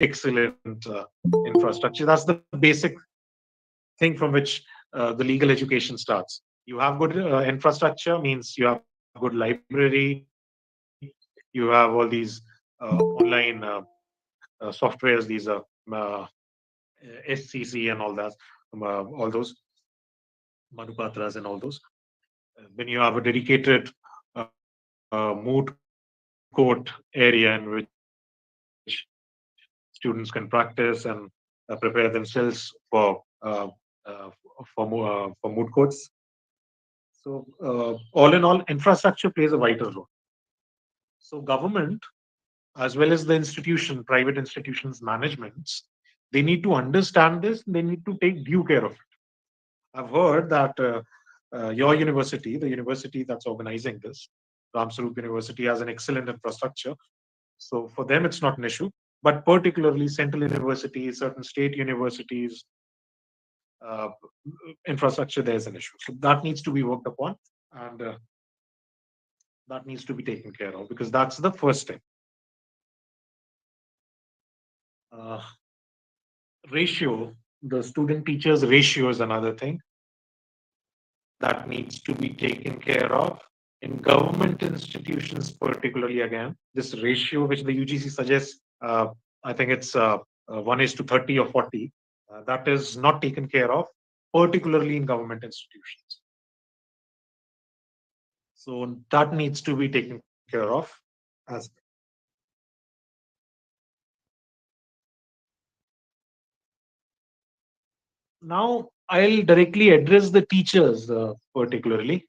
excellent infrastructure. That's the basic thing from which the legal education starts. You have good infrastructure, means you have good library, you have all these online softwares, these uh, SCC and all those manupatras and all those. Then you have a dedicated moot court area in which students can practice and prepare themselves for moot courts. So, all in all, infrastructure plays a vital role. So, government as well as the institution, private institutions, managements, they need to understand this. They need to take due care of it. I've heard that your university, the university that's organizing this, Ramsarup University, has an excellent infrastructure. So for them, it's not an issue. But particularly central universities, certain state universities, uh, infrastructure, there's an issue. So that needs to be worked upon, and that needs to be taken care of, because that's the first step. Uh, Ratio, the student teachers ratio is another thing that needs to be taken care of in government institutions, particularly. Again, this ratio which the UGC suggests, I think it's 1 is to 30 or 40, that is not taken care of, particularly in government institutions. So that needs to be taken care of as now. I'll directly address the teachers, particularly,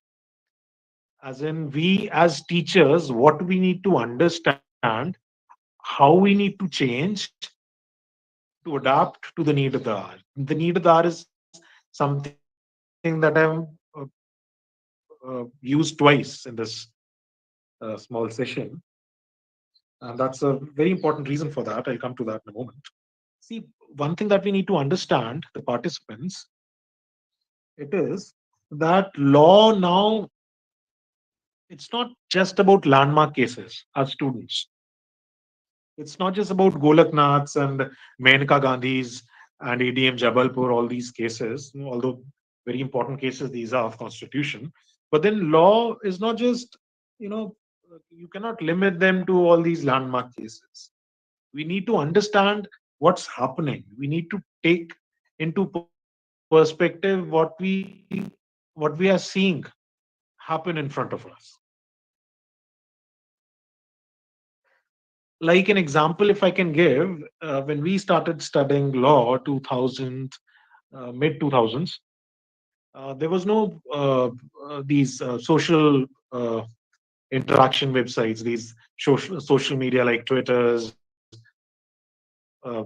as in, we as teachers, what we need to understand, how we need to change to adapt to the need of the hour. The need of the hour is something that I've used twice in this small session. And that's a very important reason for that. I'll come to that in a moment. See, one thing that we need to understand, the participants, it is that law now, it's not just about landmark cases as students. It's not just about Golaknaths and Menka Gandhis and ADM Jabalpur, all these cases, although very important cases these are of constitution. But then law is not just, you know, you cannot limit them to all these landmark cases. We need to understand what's happening. We need to take into perspective what we are seeing happen in front of us. Like an example, if I can give, when we started studying law, 2000, mid 2000s, there was no these social interaction websites, these social media like Twitters. uh,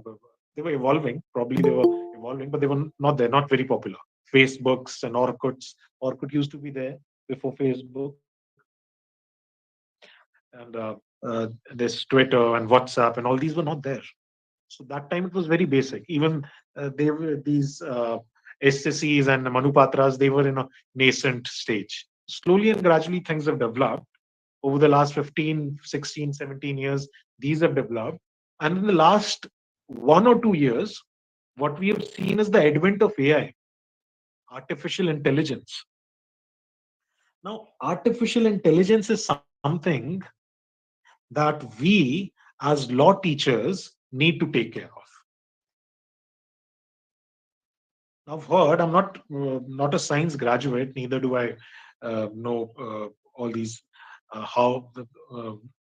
they were evolving, probably they were evolving, but they were not there, not very popular. Facebooks and Orkut used to be there before Facebook. And this Twitter and WhatsApp and all these were not there. So that time it was very basic. Even they were these SSCs and Manupatras, they were in a nascent stage. Slowly and gradually, things have developed. Over the last 15, 16, 17 years, these have developed. And in the last 1 or 2 years, what we have seen is the advent of AI, artificial intelligence. Now, artificial intelligence is something that we as law teachers need to take care of. I've heard, I'm not a science graduate, neither do I know all these how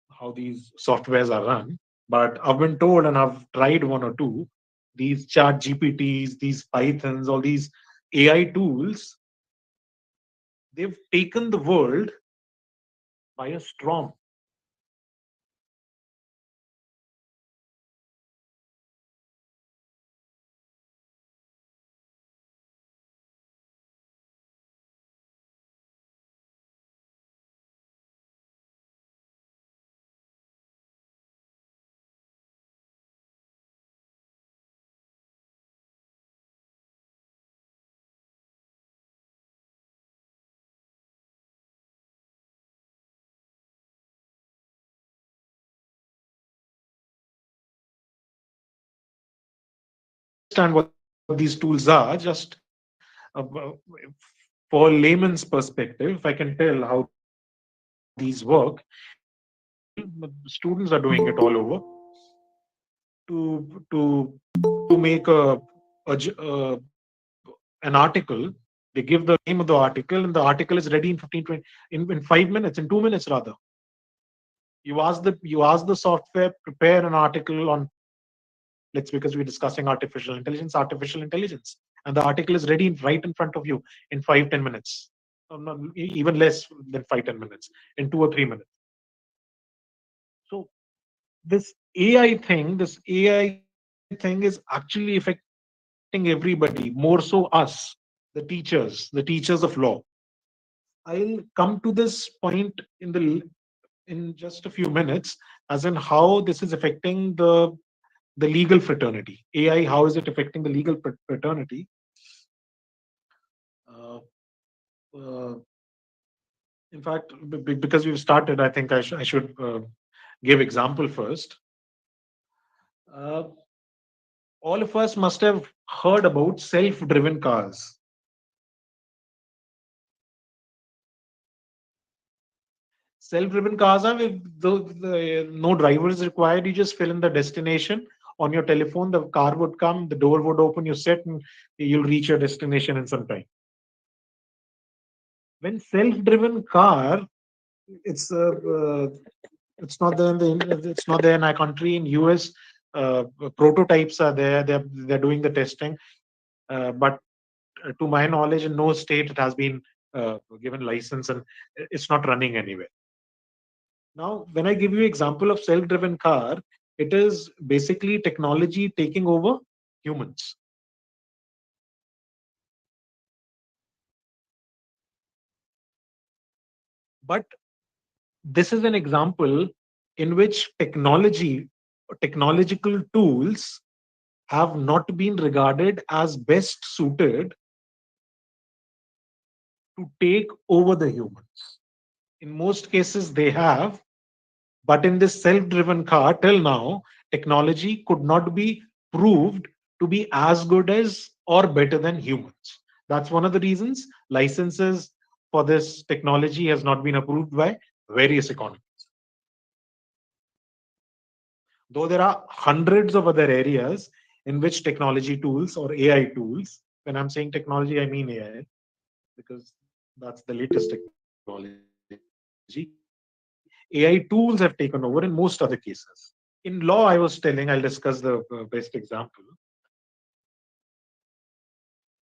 how these softwares are run. But I've been told, and I've tried one or two, these Chat GPTs, these Pythons, all these AI tools, they've taken the world by a storm. understand what these tools are, just for layman's perspective, if I can tell how these work, in a nutshell, students are doing it all over to make an article. They give the name of the article, and the article is ready in 15, 20, in 5 minutes, in 2 minutes rather. You ask the software, prepare an article on, let's, because we're discussing artificial intelligence, and the article is ready right in front of you in 5, 10 minutes. Even less than 5, 10 minutes, in 2 or 3 minutes. So this AI thing is actually affecting everybody, more so us, the teachers of law. I'll come to this point in just a few minutes, as in how this is affecting the legal fraternity. AI, how is it affecting the legal fraternity? Uh, uh, in fact, because we've started, I think I should give example first. Uh, all of us must have heard about self-driven cars. Self-driven cars are with no driver is required. You just fill in the destination on your telephone. The car would come, the door would open, you sit, and you'll reach your destination in some time. When self-driven car, it's uh, uh, it's not there it's not there in our country. In US, prototypes are there. They're doing the testing, but to my knowledge, in no state it has been given license, and it's not running anywhere. Now, when I give you example of self-driven car, it is basically technology taking over humans. But this is an example in which technological tools have not been regarded as best suited to take over the humans. In most cases, they have, but in this self driven car, till now, technology could not be proved to be as good as or better than humans. That's one of the reasons licenses for this technology has not been approved by various economies. Though there are hundreds of other areas in which technology tools or AI tools, when I'm saying technology, I mean AI, because that's the latest technology. AI tools have taken over in most other cases. In law, I was telling, I'll discuss the best example.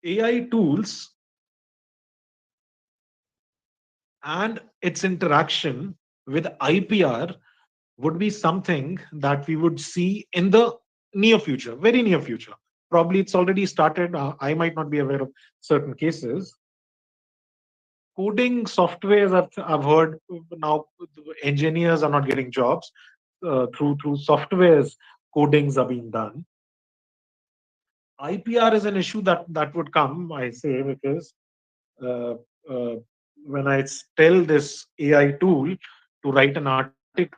AI tools and its interaction with IPR would be something that we would see in the near future, very near future. Probably it's already started. I might not be aware of certain cases. Coding softwares, I've heard now engineers are not getting jobs through softwares. Codings are being done. IPR is an issue that would come, I say, because uh, uh, when I tell this AI tool to write an article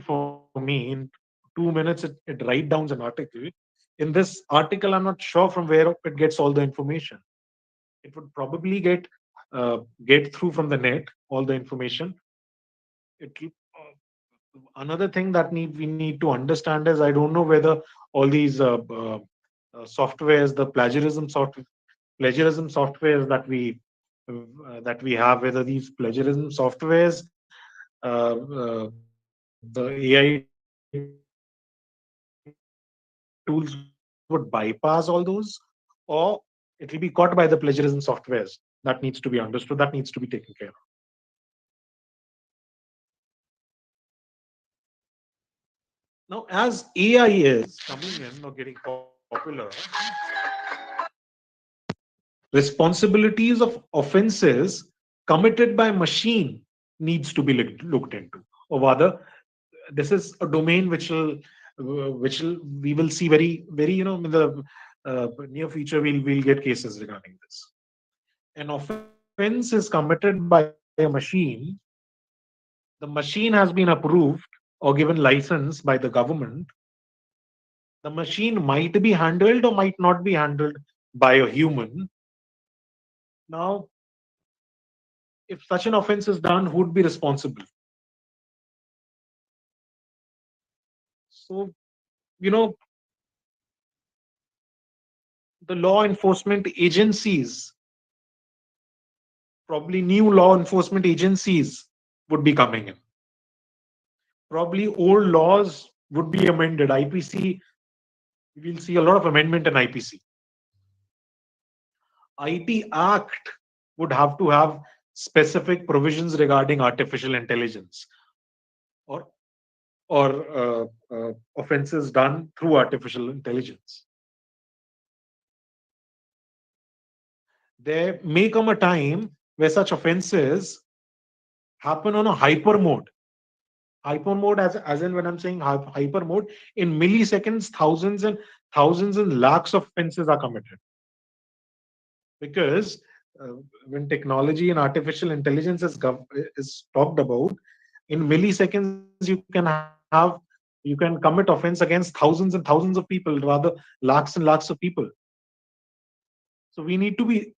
for me in 2 minutes, it writes down an article. In this article, I'm not sure from where it gets all the information. It would probably get through from the net all the information. It Another thing that we need to understand is, I don't know whether all these softwares, the plagiarism softwares that we have, whether these plagiarism softwares, the AI tools would bypass all those, or it will be caught by the plagiarism softwares. That needs to be understood. That needs to be taken care of. Now, as AI is coming in or getting popular, responsibilities of offenses committed by machine needs to be looked into, or rather, this is a domain which we will see very in the near future. We'll get cases regarding this. An offense is committed by a machine. The machine has been approved or given license by the government, The machine might be handled or might not be handled by a human. Now, if such an offense is done, who would be responsible? So, you know, the law enforcement agencies, probably new law enforcement agencies would be coming in. Probably old laws would be amended. IPC, we'll see a lot of amendment in IPC. IT Act would have to have specific provisions regarding artificial intelligence or offenses done through artificial intelligence. There may come a time where such offenses happen on a hyper mode. Hyper mode, as in when I'm saying hyper mode, in milliseconds, thousands and lakhs of offenses are committed. Because when technology and artificial intelligence is talked about, in milliseconds you can commit offense against thousands and thousands of people, rather lakhs and lakhs of people. So we need to be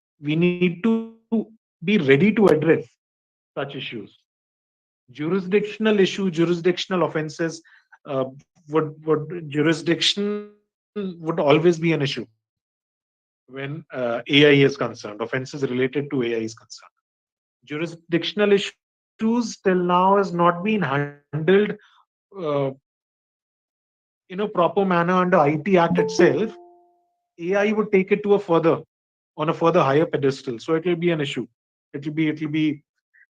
ready to address such issues. Jurisdictional offenses, would jurisdiction would always be an issue when AI is concerned. Offenses related to AI is concerned. Jurisdictional issues till now has not been handled uh, in a proper manner under IT Act itself. AI would take it to a further on a further higher pedestal. So it will be an issue. It'll be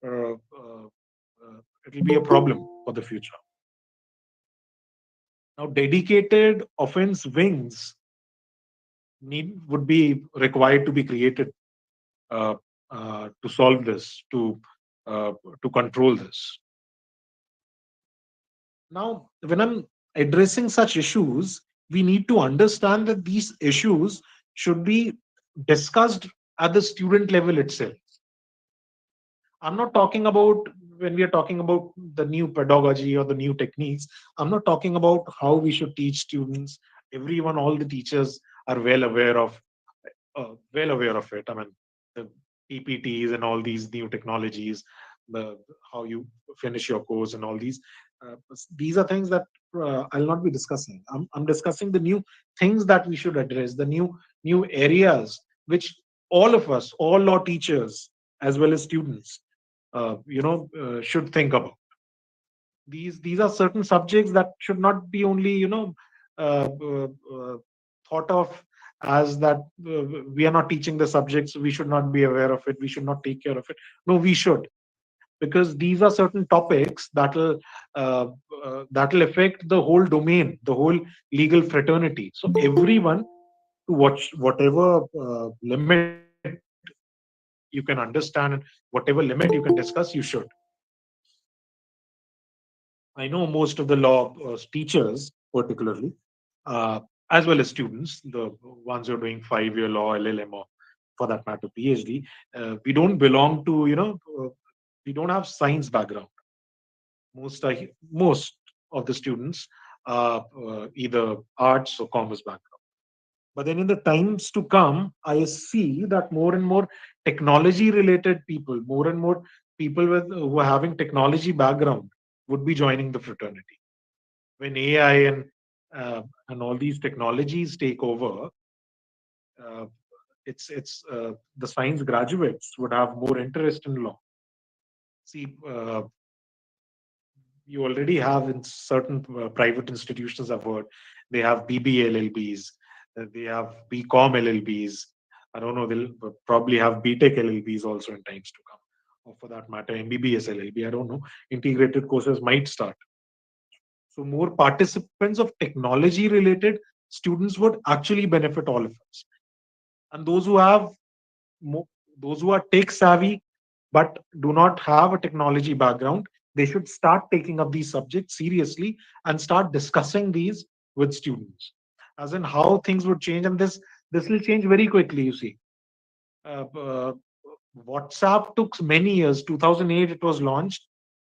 uh, uh, it'll be a problem for the future. Now, dedicated offense wings need would be required to be created uh, to solve this, to control this. Now, when I'm addressing such issues, we need to understand that these issues should be discussed at the student level itself. I'm not talking about when we are talking about the new pedagogy or the new techniques. I'm not talking about how we should teach students. Everyone, all the teachers are well aware of it. I mean, the PPTs and all these new technologies, the how you finish your course and all these. These are things that I'll not be discussing. I'm discussing the new things that we should address, the new areas which all of us, all law teachers as well as students, should think about. These are certain subjects that should not be only uh, uh, uh, thought of as that we are not teaching the subjects, we should not be aware of it, we should not take care of it. No, we should, because these are certain topics uh, that'll affect the whole domain, the whole legal fraternity. So everyone, to watch whatever limit you can understand, whatever limit you can discuss, you should. I know most of the law teachers, particularly, uh, as well as students, the ones who are doing 5 year law, LLM, or for that matter, PhD, we don't belong to, we don't have science background. Most of the students are either arts or commerce background. But then in the times to come, I see that more and more technology related people, more and more people who are having technology background would be joining the fraternity. When AI and all these technologies take over, uh, it's the science graduates would have more interest in law. See, you already have in certain private institutions. I've heard they have BBA LLBs, they have BCom LLBs. I don't know. They'll probably have BTech LLBs also in times to come, or for that matter, MBBS LLB. I don't know. Integrated courses might start. So more participants of technology related students would actually benefit all of us. And those who are tech savvy but do not have a technology background, they should start taking up these subjects seriously and start discussing these with students, as in how things would change. And this will change very quickly. You see, uh, WhatsApp took many years. 2008 it was launched.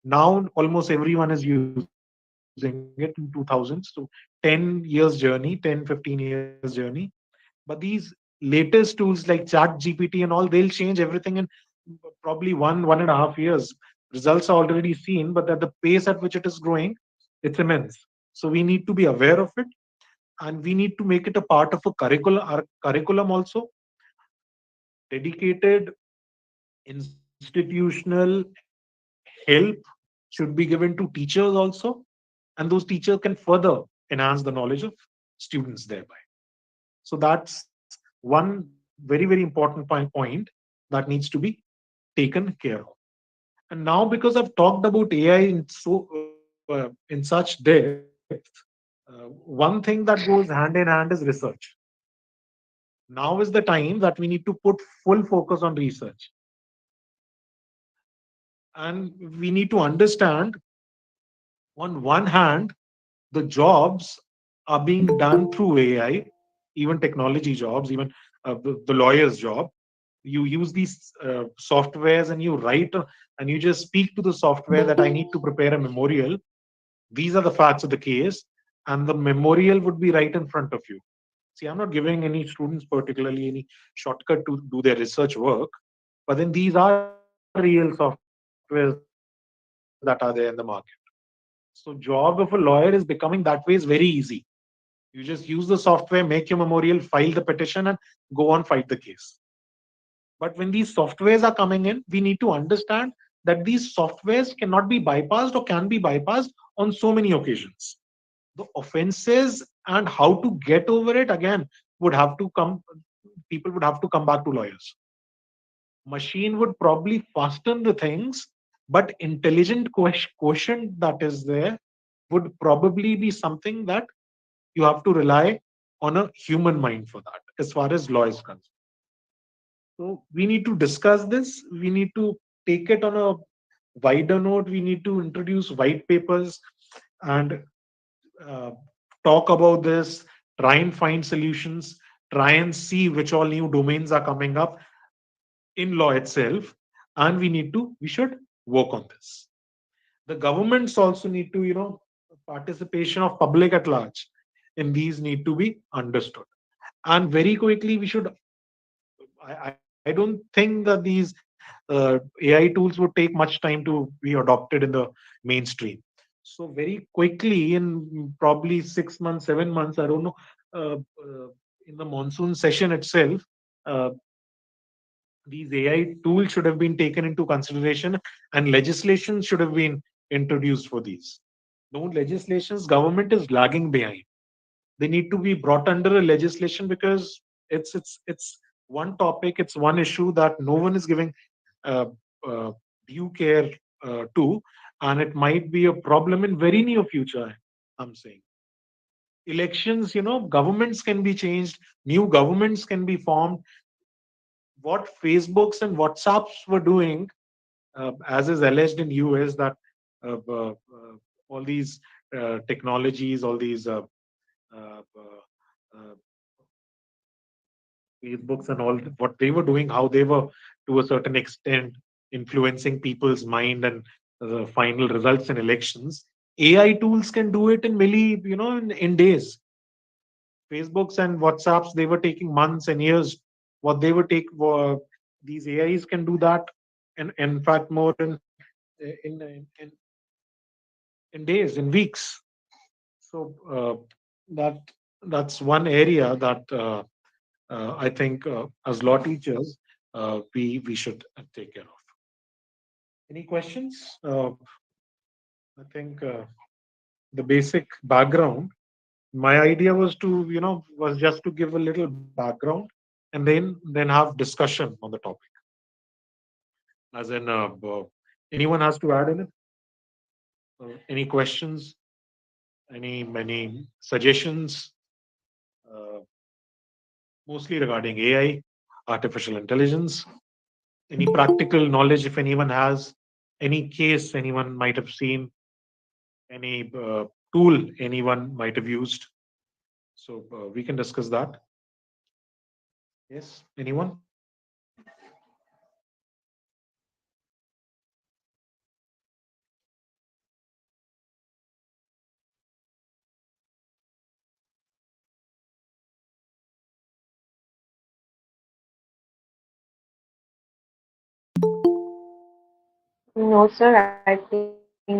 Now almost everyone is using it in 2000s. So 10 years 10 years journey, 10, 15 years journey. But these latest tools like Chat GPT and all, they'll change everything in probably 1.5 years. Results are already seen, but at the pace at which it is growing, it's immense. So we need to be aware of it, and we need to make it a part of a our curriculum also. Dedicated institutional help should be given to teachers also, and those teachers can further enhance the knowledge of students thereby. So that's one very, very important point that needs to be taken care of. And now, because I've talked about AI in such depth, one thing that goes hand in hand is research. Now is the time that we need to put full focus on research, and we need to understand, on one hand, the jobs are being done through AI, even technology jobs, even the lawyer's job. You use these softwares and you write, and you just speak to the software that I need to prepare a memorial. These are the facts of the case, and the memorial would be right in front of you. See, I'm not giving any students particularly any shortcut to do their research work, but then these are real softwares that are there in the market. So job of a lawyer is becoming that way is very easy. You just use the software, make your memorial, file the petition, and go on, fight the case. But when these softwares are coming in, we need to understand that these softwares cannot be bypassed or can be bypassed on so many occasions. The offenses and how to get over it, again, would have to come, people would have to come back to lawyers. Machine would probably fasten the things, but intelligent quotient that is there would probably be something that you have to rely on a human mind for that, as far as law is concerned. So we need to discuss this. We need to take it on a wider note. We need to introduce white papers and uh, talk about this, try and find solutions, try and see which all new domains are coming up in law itself. And we should work on this. The governments also need to, participation of public at large in these need to be understood. And very quickly, I don't think that these AI tools would take much time to be adopted in the mainstream. So very quickly, in probably 6 months, 7 months, I don't know, in the monsoon session itself, uh, these AI tools should have been taken into consideration, and legislation should have been introduced for these. No legislations, government is lagging behind. They need to be brought under a legislation, because it's one topic, it's one issue that no one is giving uh, uh, due care to, and it might be a problem in very near future. I'm saying elections, governments can be changed, new governments can be formed. What Facebooks and WhatsApps were doing, as is alleged in US, that all these technologies, all these uh, uh, Facebooks and all, what they were doing, how they were to a certain extent influencing people's mind and the final results in elections. AI tools can do it in in days. Facebooks and WhatsApps, they were taking months and years. What they would take, these AIs can do that, and in fact more in days, in weeks. So that that's one area that I think as law teachers we should take care of. Any questions? I think the basic background. My idea was to was just to give a little background, and then have discussion on the topic. As in, anyone has to add in it? Any questions? Any suggestions? Uh, Mostly regarding AI, artificial intelligence. Any practical knowledge, if anyone has, any case anyone might have seen, any tool anyone might have used. So we can discuss that. Yes, anyone? No, sir, I think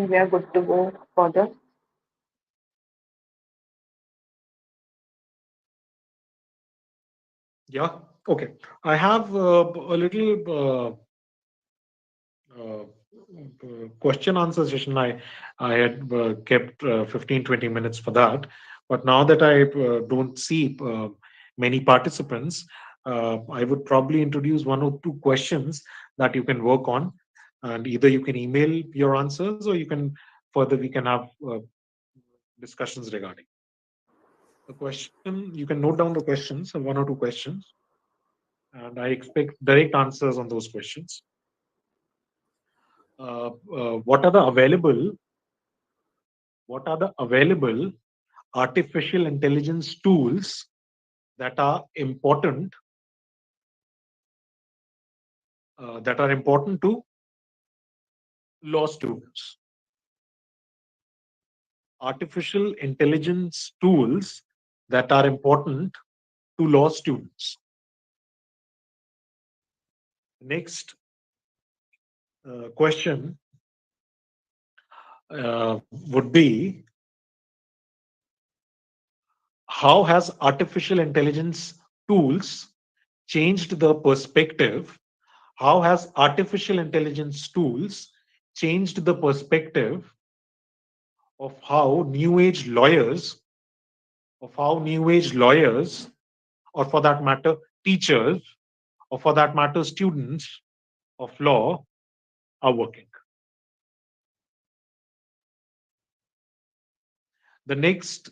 we are good to go further. Yeah. Okay. I have a little question answer session. I had kept 15 20 minutes for that, but now that I don't see many participants, I would probably introduce one or two questions that you can work on, and either you can email your answers or you can further we can have discussions regarding the question. You can note down the questions, one or two questions, and I expect direct answers on those questions. What are the available artificial intelligence tools that are important to law students? Artificial intelligence tools that are important to law students. Next question would be, how has artificial intelligence tools changed the perspective? How has artificial intelligence tools changed the perspective of how new age lawyers, or for that matter, teachers, or for that matter, students of law are working? The next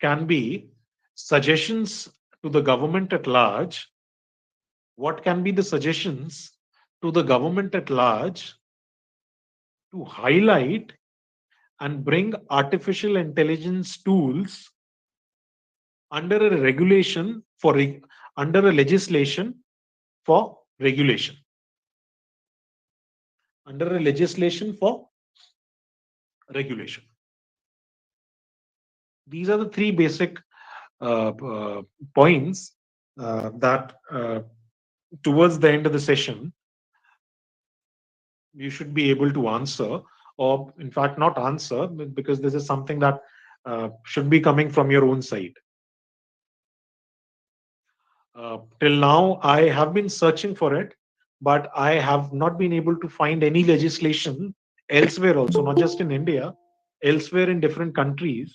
can be suggestions to the government at large. What can be the suggestions to the government at large to highlight and bring artificial intelligence tools under a regulation under a legislation for regulation, under a legislation for regulation? These are the three basic points that towards the end of the session you should be able to answer, or in fact not answer, because this is something that should be coming from your own side. Till now, I have been searching for it, but I have not been able to find any legislation elsewhere, also, not just in India, elsewhere in different countries,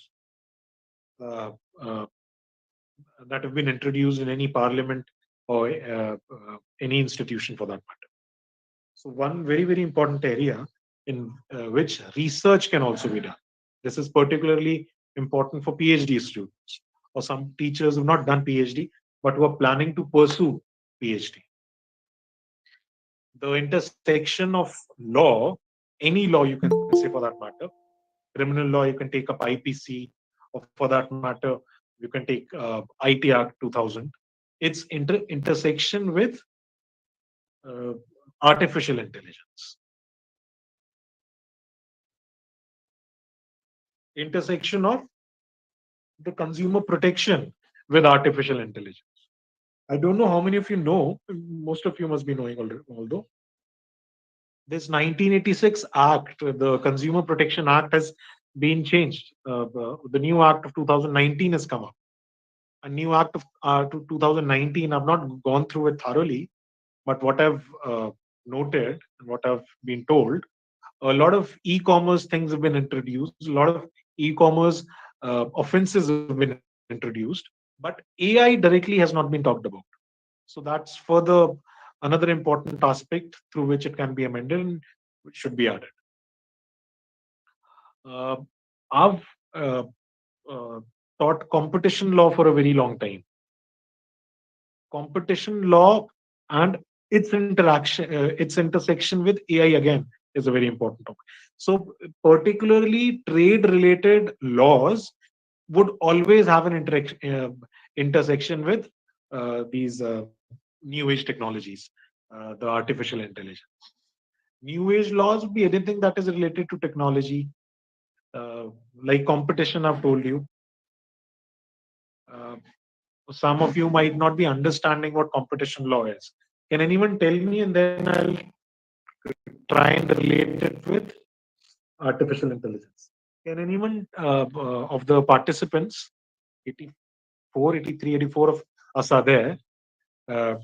uh, uh, that have been introduced in any parliament or any institution for that matter. So, one very, very important area in which research can also be done. This is particularly important for PhD students or some teachers who have not done PhD but who are planning to pursue PhD. The intersection of law, any law you can say for that matter, criminal law, you can take up IPC, or for that matter, you can take IT Act 2000. It's intersection with uh, artificial intelligence, intersection of the consumer protection with artificial intelligence. I don't know how many of you know, most of you must be knowing already, although this 1986 Act, the Consumer Protection Act, has been changed. The new Act of 2019 has come up. A new Act of 2019, I've not gone through it thoroughly, but what I've noted and what I've been told, a lot of e-commerce things have been introduced, a lot of e-commerce offenses have been introduced, but AI directly has not been talked about. So that's further another important aspect through which it can be amended and which should be added. Uh, I've uh, uh, taught competition law for a very long time. Competition law and its intersection with AI again is a very important topic. So, particularly trade related laws would always have an intersection with these new age technologies, the artificial intelligence. New age laws would be anything that is related to technology, uh, like competition. I've told you. Uh, some of you might not be understanding what competition law is. Can anyone tell me, and then I'll try and relate it with artificial intelligence. Can anyone of the participants, 84, 83, 84 of us are there, uh,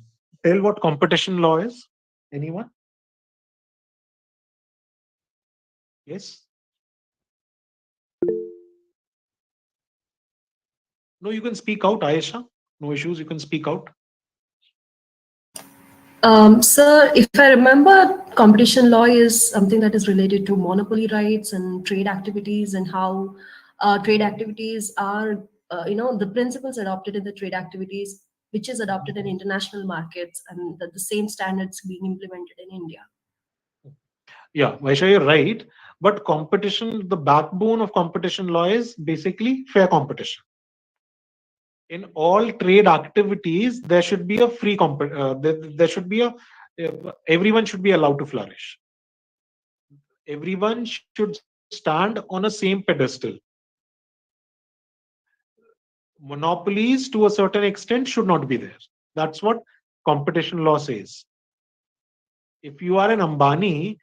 tell what competition law is? Anyone? Yes? No, you can speak out, Ayesha. No issues, you can speak out. Sir, if I remember, competition law is something that is related to monopoly rights and trade activities and how trade activities are, the principles adopted in the trade activities, which is adopted in international markets, and the same standards being implemented in India. Yeah, Vaisha, you're right. But competition, the backbone of competition law is basically fair competition. In all trade activities, there should be a there should be a everyone should be allowed to flourish. Everyone should stand on a same pedestal. Monopolies to a certain extent should not be there. That's what competition law says. If you are an Ambani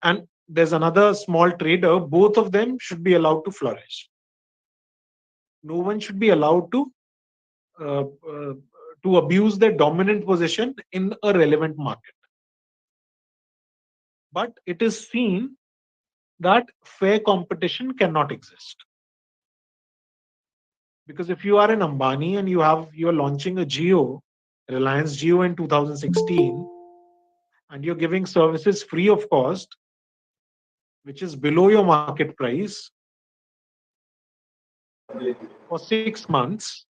and there's another small trader, both of them should be allowed to flourish. No one should be allowed uh, uh, to abuse their dominant position in a relevant market. But it is seen that fair competition cannot exist. Because if you are an Ambani and you are launching a Geo, Reliance Geo in 2016, and you're giving services free of cost, which is below your market price for 6 months,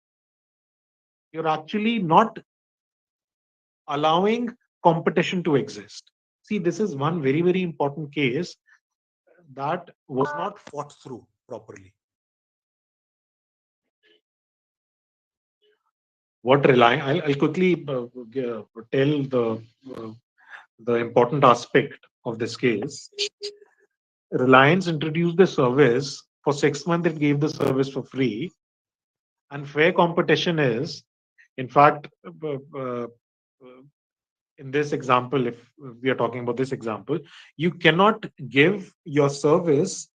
you're actually not allowing competition to exist. See, this is one very, very important case that was not fought through properly. What rely? I'll quickly tell the important aspect of this case. Reliance introduced the service for 6 months. It gave the service for free, and fair competition is, in fact, in this example, if we are talking about this example, you cannot give your service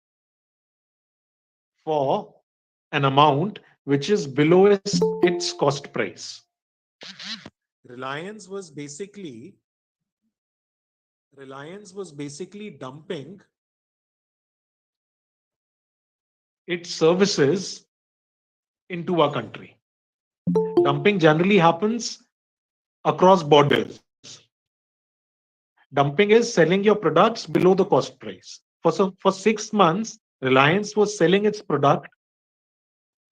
for an amount which is below its cost price. Reliance was basically Reliance was basically dumping its services into our country. Dumping generally happens across borders. Dumping is selling your products below the cost price. For 6 months, Reliance was selling its product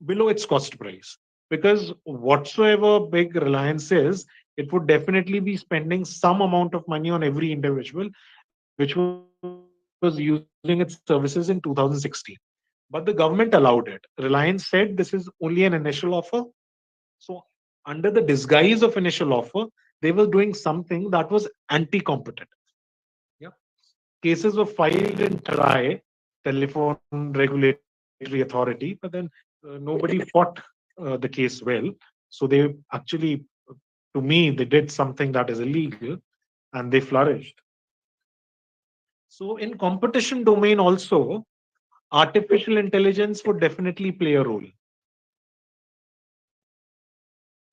below its cost price, because whatsoever big Reliance is, it would definitely be spending some amount of money on every individual which was using its services in 2016. But the government allowed it. Reliance said this is only an initial offer. So, under the disguise of initial offer, they were doing something that was anti-competitive. Yeah. Cases were filed in TRAI, Telephone Regulatory Authority, but then nobody fought the case well. So they actually, to me, they did something that is illegal and they flourished. So in competition domain also, artificial intelligence would definitely play a role.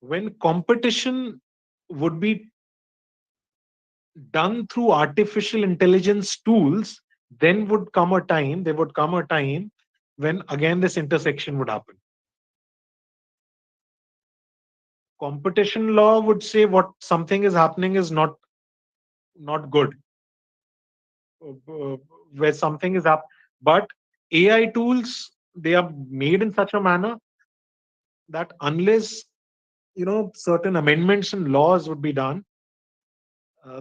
When competition would be done through artificial intelligence tools, then there would come a time when again this intersection would happen. Competition law would say what something is happening is not good, where something is up, but AI tools, they are made in such a manner that unless certain amendments and laws would be done,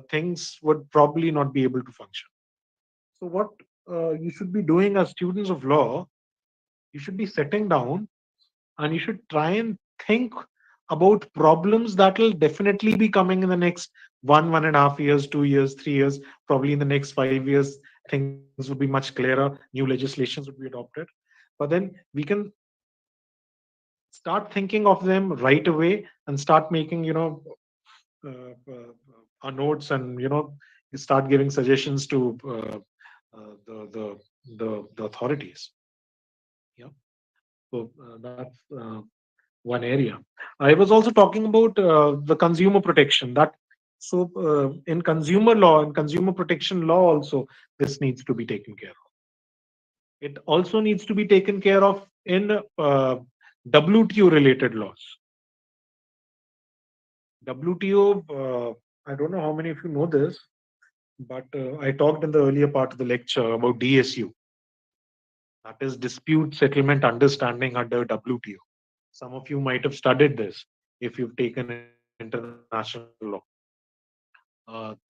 things would probably not be able to function. So what you should be doing as students of law, you should be sitting down and you should try and think about problems that will definitely be coming in the next 1.5 years, 2 years, 3 years. Probably in the next 5 years things would be much clearer, new legislations would be adopted. But then we can start thinking of them right away and start making our notes, and you start giving suggestions to the authorities. Yeah. So that's one area. I was also talking about the consumer protection. That so in consumer law and consumer protection law also this needs to be taken care of. It also needs to be taken care of in WTO related laws. WTO. I don't know how many of you know this, but I talked in the earlier part of the lecture about DSU. That is dispute settlement understanding under WTO. Some of you might have studied this if you've taken international law,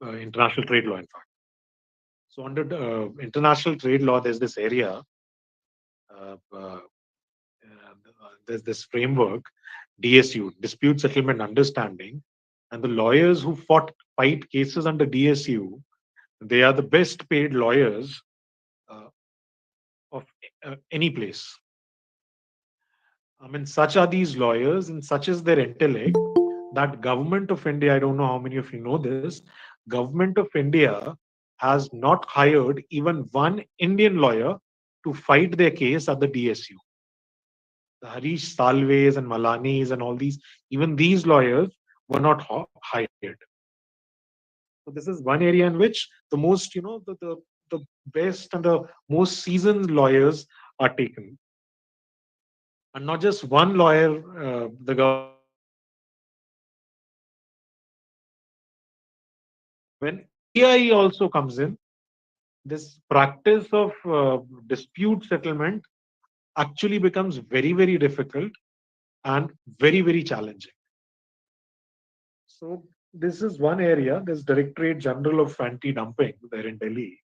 international trade law, in fact. So under international trade law, there's this area, uh, uh, there's this framework, DSU, dispute settlement understanding, and the lawyers who fight cases under DSU, they are the best paid lawyers uh, of any place. I mean, such are these lawyers and such is their intellect that government of India, I don't know how many of you know this, government of India has not hired even one Indian lawyer to fight their case at the DSU. The Harish Salves and Malanis and all these, even these lawyers were not hired. So this is one area in which the most, the best and the most seasoned lawyers are taken. And not just one lawyer, the government of India has hired. When AI also comes in, this practice of dispute settlement actually becomes very, very difficult and very, very challenging. So this is one area. This Directorate General of Anti-Dumping there in Delhi.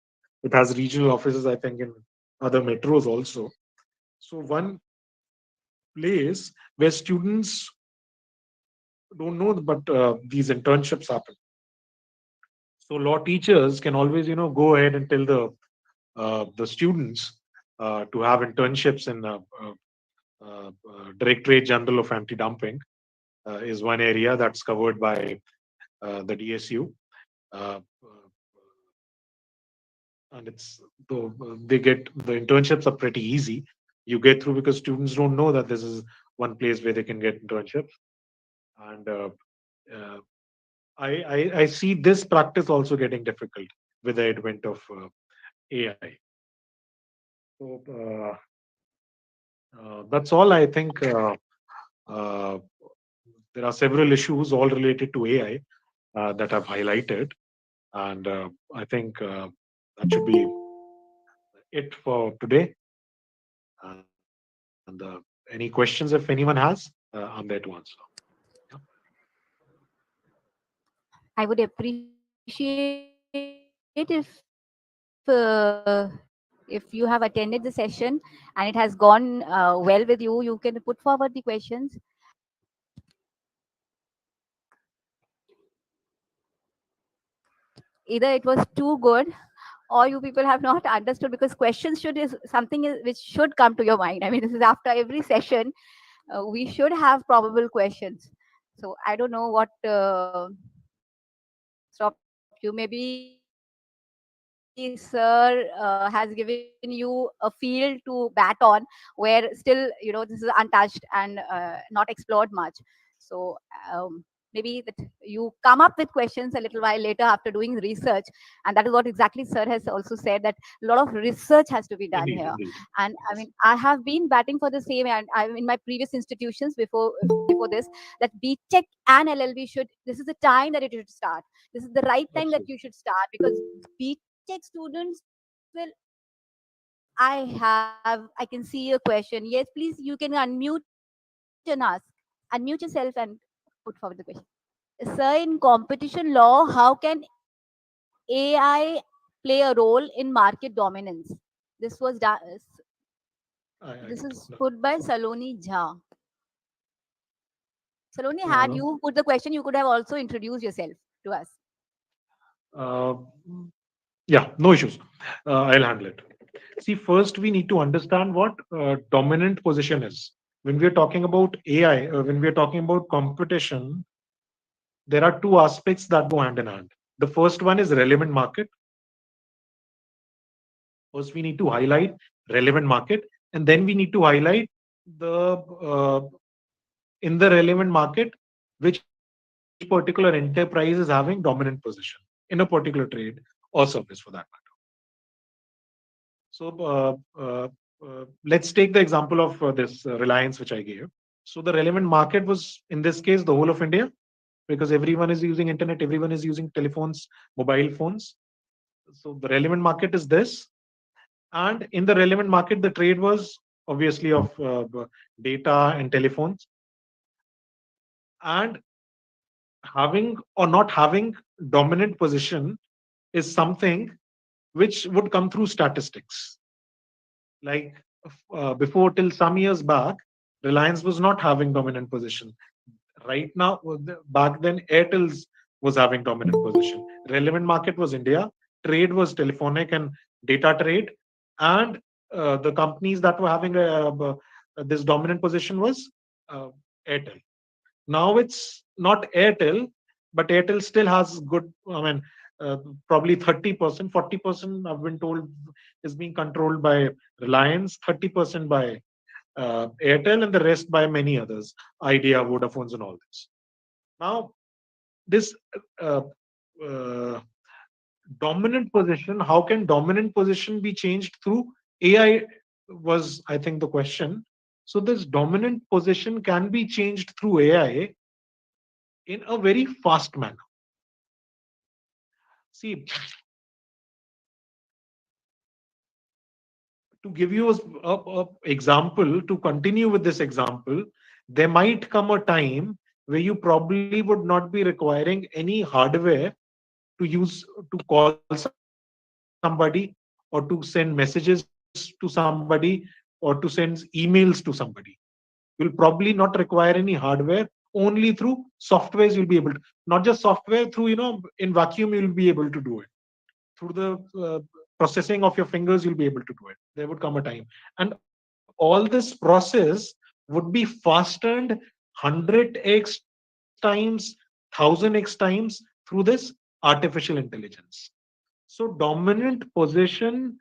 It has regional offices, I think, in other metros also. So one place where students don't know, but these internships happen. So law teachers can always, go ahead and tell the students to have internships in Directorate General of Anti-Dumping is one area that's covered by the DSU. Uh, and they get the internships are pretty easy. You get through because students don't know that this is one place where they can get internships. And uh, I see this practice also getting difficult with the advent of AI. So that's all I think. Uh, there are several issues all related to AI that I've highlighted, and I think that should be it for today. And any questions, if anyone has, I'm there to answer. Yeah. I would appreciate if you have attended the session and it has gone well with you, you can put forward the questions. Either it was too good or you people have not understood, because questions should is something which should come to your mind. I mean, this is after every session. We should have probable questions. So I don't know what stopped you. Maybe sir has given you a field to bat on, where still, this is untouched and not explored much. So maybe that you come up with questions a little while later after doing research. And that is what exactly sir has also said, that a lot of research has to be done here. Indeed, indeed. And I mean, I have been batting for the same, and I'm in my previous institutions before this, that BTech and LLB should, this is the time that it should start. This is the right time that Absolutely. you should start, because BTech students will, I can see a question. Yes, please, you can unmute and ask. Unmute yourself and put forward the question. Sir, in competition law, how can AI play a role in market dominance? This was this I is get put by Saloni Jha. Saloni, had uh, you put the question, you could have also introduced yourself to us. uh, yeah, no issues. I'll handle it. See, first we need to understand what dominant position is. When we are talking about AI, when we are talking about competition, there are two aspects that go hand in hand. The first one is relevant market. First, we need to highlight relevant market, and then we need to highlight the in the relevant market which particular enterprise is having dominant position in a particular trade or service for that matter. So let's take the example of this Reliance which I gave. So the relevant market was in this case the whole of India, because everyone is using internet, everyone is using telephones, mobile phones. So the relevant market is this, and in the relevant market the trade was obviously of data and telephones, and having or not having dominant position is something which would come through statistics. Like before, till some years back, Reliance was not having dominant position. Right now, back then, Airtel's was having dominant position. Relevant market was India. Trade was telephonic and data trade, and the companies that were having this dominant position was uh, Airtel. Now it's not Airtel, but Airtel still has good. I mean, probably 30%, 40%. I've been told is being controlled by Reliance, 30% by Airtel, and the rest by many others, Idea, Vodafones, and all this. Now, this uh, uh, dominant position, how can dominant position be changed through AI? Was, I think, the question. So, this dominant position can be changed through AI in a very fast manner. See, to give you a example, to continue with this example, there might come a time where you probably would not be requiring any hardware to use to call somebody or to send messages to somebody or to send emails to somebody. You'll probably not require any hardware, only through softwares you'll be able to, not just software, through in vacuum you'll be able to do it. Through the processing of your fingers you'll be able to do it. There would come a time, and all this process would be fastened 100x times, 1000x times through this artificial intelligence. So dominant position,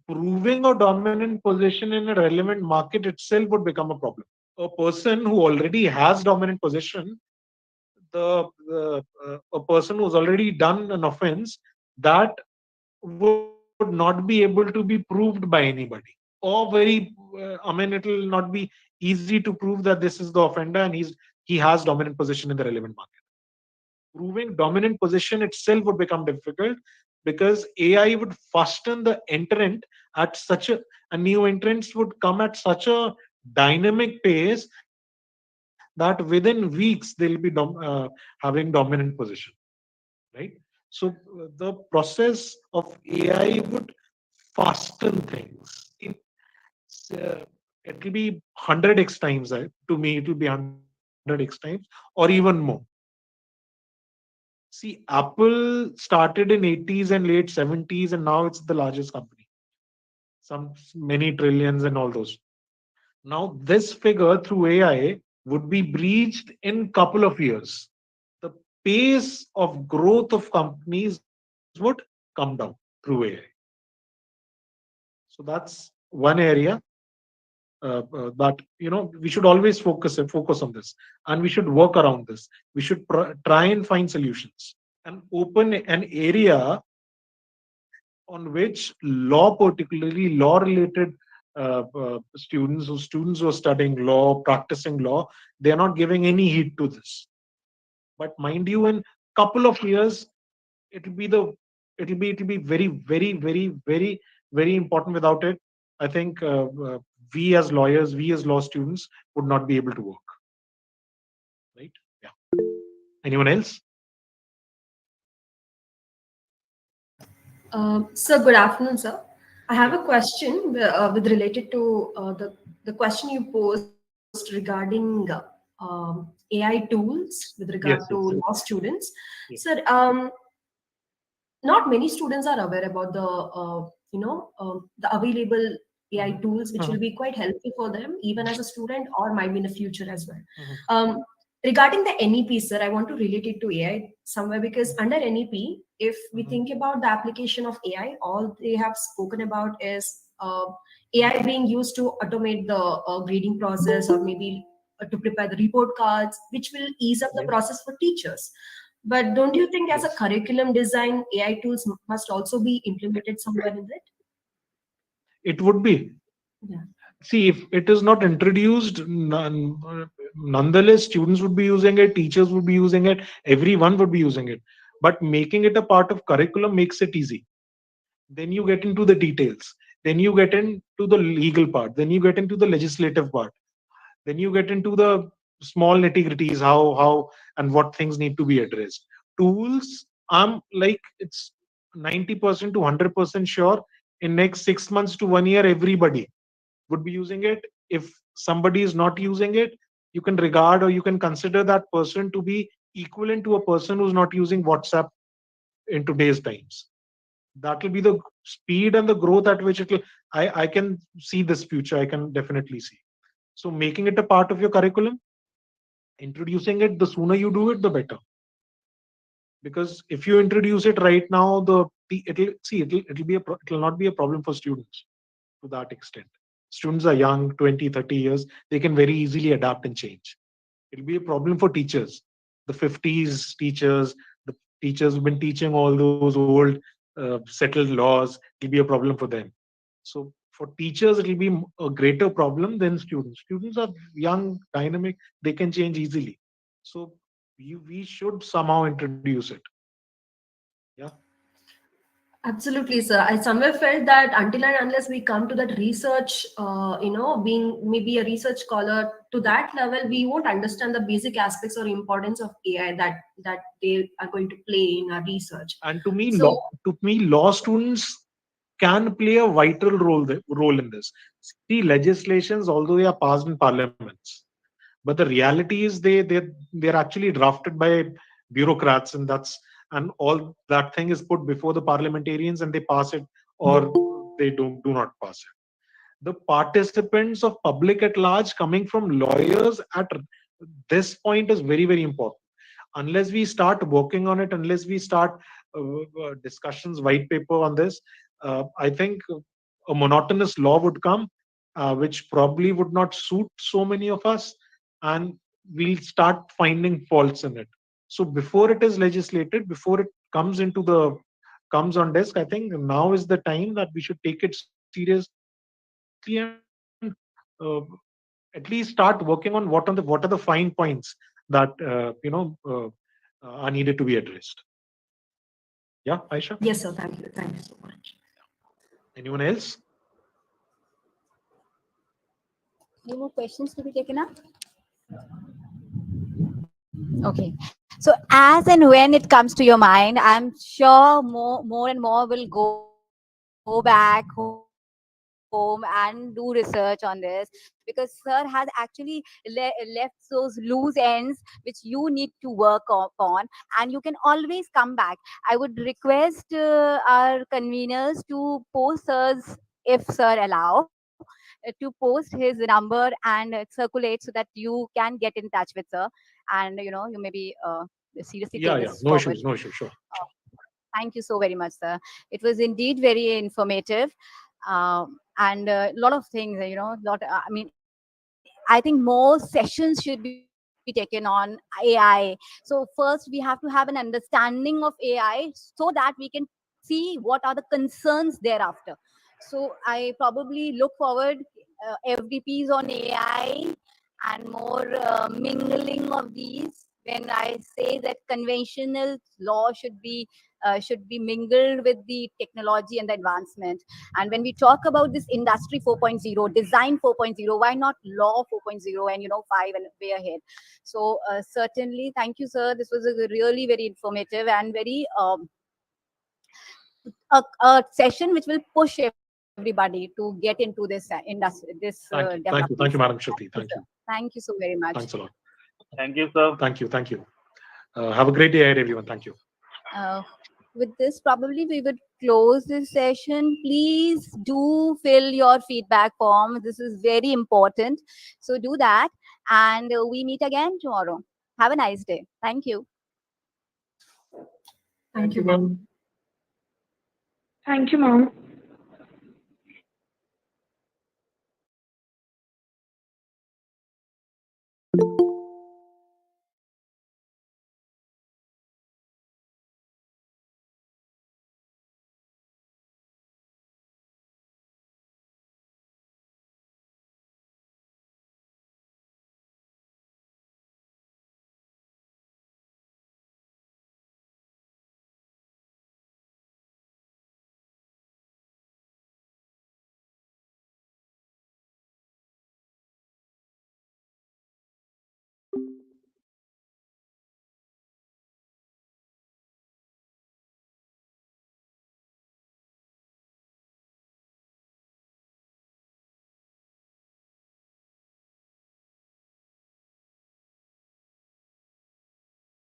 proving a dominant position in a relevant market itself would become a problem. A person who already has dominant position, a person who's already done an offense, that would not be able to be proved by anybody, or very I mean, it will not be easy to prove that this is the offender and he has dominant position in the relevant market. Proving dominant position itself would become difficult, because AI would fasten the entrant at such a new entrants would come at such a dynamic pace that within weeks they'll be having dominant position, right? So the process of AI would fasten things. Uh, it will be 100x times. To me, it will be 100x times or even more. See, Apple started in 80s and late 70s, and now it's the largest company. Some many trillions and all those. Now, this figure through AI would be breached in couple of years. The pace of growth of companies would come down through AI. So that's one area that we should always focus on this, and we should work around this. We should try and find solutions and open an area on which law, particularly law related students who are studying law, practicing law, they are not giving any heed to this. But mind you, in couple of years, it'll be the it'll be very, very, very, very, very important. Without it, I think we as lawyers, we as law students would not be able to work. Right? Yeah. Anyone else? Sir, good afternoon, sir. I have Yeah. a question with related to the question you posed regarding AI tools with regard to Yes. Yes. law students. Yes. Sir, not many students are aware about the available AI tools, which will be quite helpful for them, even as a student or might be in the future as well. Mhm. Um, Regarding the NEP, sir, I want to relate it to AI somewhere, because under NEP, if we think about the application of AI, all they have spoken about is AI being used to automate the grading process, or maybe to prepare the report cards, which will ease up the process for teachers. But don't you think, as a curriculum design, AI tools must also be implemented somewhere in it? It would be. Yeah. See, if it is not introduced, nonetheless, students would be using it, teachers would be using it, everyone would be using it. But making it a part of curriculum makes it easy. Then you get into the details. Then you get into the legal part. Then you get into the legislative part. Then you get into the small nitty-gritties, how and what things need to be addressed. Tools, I'm like, it's 90% to 100% sure in next 6 months to 1 year, everybody would be using it. If somebody is not using it, you can regard or you can consider that person to be equivalent to a person who's not using WhatsApp in today's times. That will be the speed and the growth at which it will. I can see this future. I can definitely see. So making it a part of your curriculum, introducing it, the sooner you do it, the better. Because if you introduce it right now, it'll not be a problem for students to that extent. Students are young, 20, 30 years, they can very easily adapt and change. It'll be a problem for teachers, the 50s teachers, the teachers who've been teaching all those old settled laws. It'll be a problem for them. So for teachers, it'll be a greater problem than students. Students are young, dynamic, they can change easily. So we should somehow introduce it. Yeah. Absolutely, sir. I somewhere felt that until and unless we come to that research, being maybe a research scholar to that level, we won't understand the basic aspects or importance of AI that they are going to play in our research. And to me, So, law students can play a vital role in this. See, legislations, although they are passed in parliaments, but the reality is they're actually drafted by bureaucrats, and all that thing is put before the parliamentarians, and they pass it or they do not pass it. The participants of public at large coming from lawyers at this point is very, very important. Unless we start working on it, unless we start discussions, white paper on this, I think a monotonous law would come, which probably would not suit so many of us, and we'll start finding faults in it. So before it is legislated, before it comes on desk, I think now is the time that we should take it seriously and at least start working on what are the fine points that are needed to be addressed. Yeah, Aisha. yes, sir. Thank you. Thank you so much. Anyone else? Any more questions to be taken up? Okay. So as and when it comes to your mind, I'm sure more and more will go back home and do research on this, because sir has actually left those loose ends which you need to work upon, and you can always come back. I would request our conveners to post us, if sir allow, to post his number and circulate so that you can get in touch with sir, and you maybe seriously take Yeah, this yeah. No forward. issues. No issues. Sure. Thank you so very much, sir. It was indeed very informative, and a lot of things. I think more sessions should be taken on AI. So first, we have to have an understanding of AI so that we can see what are the concerns thereafter. So I probably look forward FDPs on AI and more mingling of these. When I say that conventional law should be mingled with the technology and the advancement. And when we talk about this industry 4.0, design 4.0, why not law 4.0 and 5 and way ahead? So certainly, thank you, sir. This was a really very informative and very a session which will push everybody to get into this industry, this development. Thank you, Madam Shruti. Thank you, sir. Thank you so very much. Thanks a lot. Thank you, sir. Thank you. Have a great day ahead, everyone. Thank you. With this, probably we would close this session. Please do fill your feedback form. This is very important. So do that, and we meet again tomorrow. Have a nice day. Thank you. Thank you, ma'am. Thank you, ma'am.